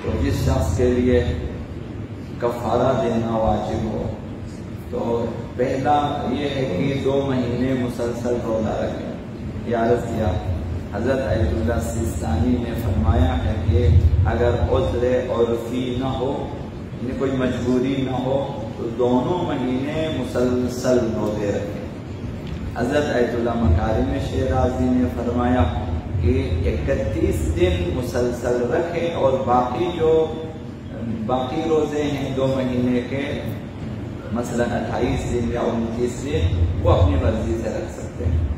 تو جس شخص کے لیے کفارہ دینا واجب ہو تو پہلا یہ ہے کہ 2 مہینے مسلسل روزہ رکھیں۔ یہ عرض کیا حضرت آیت اللہ سیستانی نے فرمایا ہے کہ اگر عذر عرفی نہ ہو، یعنی کوئی مجبوری نہ ہو، تو 2 مہینے مسلسل روزے رکھیں۔ حضرت آیت اللہ مکارم شیرازی نے فرمایا کہ 31 دن مسلسل رکھیں اور باقی روزے ہیں 2 مہینے کے، مثلا 28 دن یا 29 دن، وہ اپنی مرضی سے رکھ سکتے ہیں۔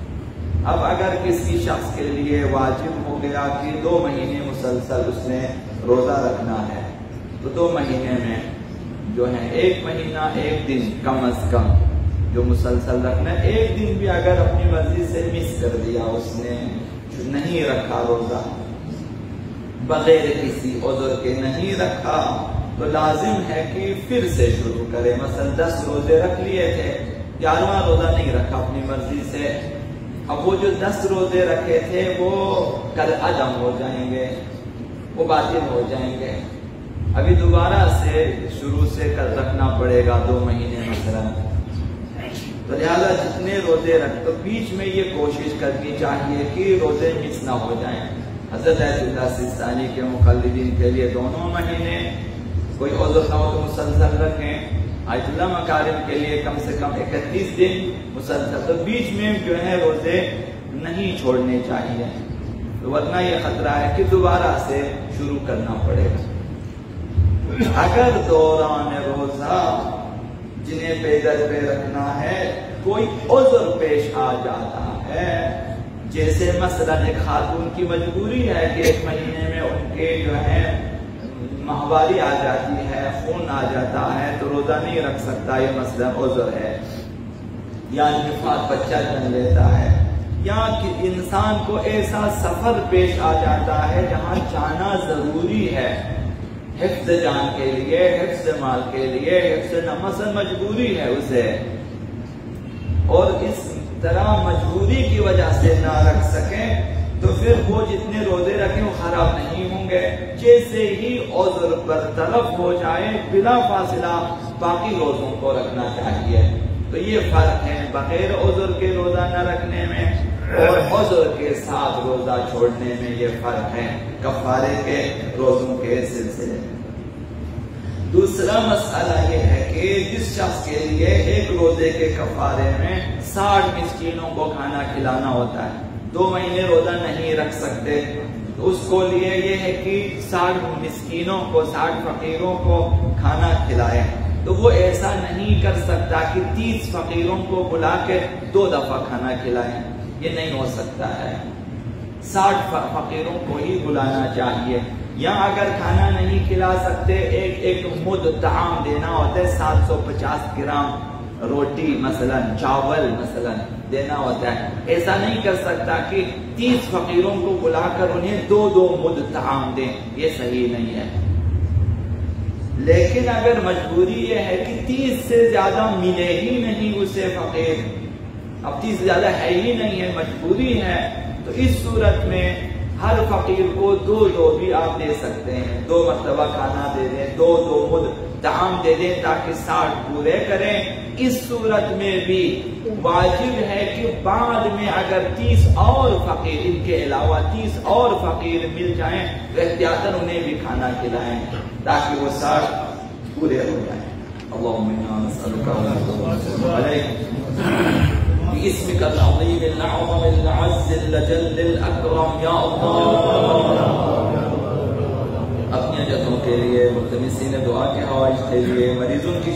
اب اگر کسی شخص کے لیے واجب ہو گیا کہ 2 مہینے مسلسل اس نے روزہ رکھنا ہے، تو 2 مہینے میں جو ہے 1 مہینہ 1 دن کم از کم جو مسلسل رکھنا ہے، 1 دن بھی اگر اپنی مرضی سے مس کر دیا، اس نے نہیں رکھا روزہ، بغیر کسی عذر کے نہیں رکھا، تو لازم ہے کہ پھر سے شروع کرے۔ مثلا 10 روزے رکھ لیے تھے، 11واں روزہ نہیں رکھا اپنی مرضی سے، اب وہ جو 10 روزے رکھے تھے وہ کل عدم ہو جائیں گے، وہ باطل ہو جائیں گے، ابھی دوبارہ سے شروع سے کل رکھنا پڑے گا 2 مہینے مثلا۔ تو لہٰذا جتنے روزے رکھ، تو بیچ میں یہ کوشش کرنی چاہیے کہ روزے مس نہ ہو جائیں۔ حضرت آیت اللہ سیستانی کے مقلدین کے لیے 2 مہینے، کوئی عذر نہ ہو تو مسلسل رکھیں۔ آیت اللہ مکارم کے لیے کم سے کم 31 دن مسلسل، تو بیچ میں جو ہے روزے نہیں چھوڑنے چاہیے، ورنہ یہ خطرہ ہے کہ دوبارہ سے شروع کرنا پڑے گا۔ اگر دوران روزہ جنہیں پہ در پہ رکھنا ہے کوئی عذر پیش آ جاتا ہے، جیسے مثلا ایک خاتون کی مجبوری ہے کہ 1 مہینے میں ان کے جو ہے ماہواری آ جاتی ہے، خون آ جاتا ہے، تو روزہ نہیں رکھ سکتا، یہ مثلا عذر ہے، یا نفاس بچہ جن لیتا ہے، یا کہ انسان کو ایسا سفر پیش آ جاتا ہے جہاں جانا ضروری ہے، حفظ جان کے لیے، حفظ مال کے لیے، حفظ مثلا مجبوری ہے اسے، اور اس طرح مجبوری کی وجہ سے نہ رکھ سکیں، تو پھر وہ جتنے روزے رکھیں وہ خراب نہیں ہوں گے۔ جیسے ہی عذر برطرف ہو جائے بلا فاصلہ باقی روزوں کو رکھنا چاہیے۔ تو یہ فرق ہے بغیر عذر کے روزہ نہ رکھنے میں اور عذر کے ساتھ روزہ چھوڑنے میں، یہ فرق ہے کفارے کے روزوں کے سلسلے میں۔ دوسرا مسئلہ یہ ہے کہ جس شخص کے لیے 1 روزے کے کفارے میں 60 مسکینوں کو کھانا کھلانا ہوتا ہے، 2 مہینے روزہ نہیں رکھ سکتے، تو اس کو لیے یہ ہے کہ 60 مسکینوں کو، 60 فقیروں کو کھانا کھلائے، تو وہ ایسا نہیں کر سکتا کہ 30 فقیروں کو بلا کے 2 دفعہ کھانا کھلائیں، یہ نہیں ہو سکتا ہے، 60 فقیروں کو ہی بلانا چاہیے۔ یا اگر کھانا نہیں کھلا سکتے، ایک مد طعام دینا ہوتا ہے، 750 گرام روٹی مثلا، چاول مثلا دینا ہوتا ہے، ایسا نہیں کر سکتا کہ 30 فقیروں کو بلا کر انہیں 2 مد طعام دیں، یہ صحیح نہیں ہے۔ لیکن اگر مجبوری یہ ہے کہ 30 سے زیادہ ملے ہی نہیں اسے فقیر، اب 30 سے زیادہ ہے ہی نہیں ہے، مجبوری ہے، تو اس صورت میں ہر فقیر کو 2 بھی آپ دے سکتے ہیں، 2 مرتبہ کھانا دے دیں، 2 مد طعام دے دیں تاکہ 60 پورے کریں۔ اس صورت میں بھی واجب ہے کہ بعد میں اگر 30 اور فقیر، ان کے علاوہ 30 اور فقیر مل جائیں تو احتیاطاً انہیں بھی کھانا کھلائیں تاکہ وہ 60 پورے ہو جائیں۔ اللہم انا نسألک ونتوسل علیک باسمک العظیم الأعظم الأعز الجل الأكرم یا اللہ۔ اپنی حاجتوں کے لیے، ملتمسین دعا کے حوائج کے لیے، مریضوں کی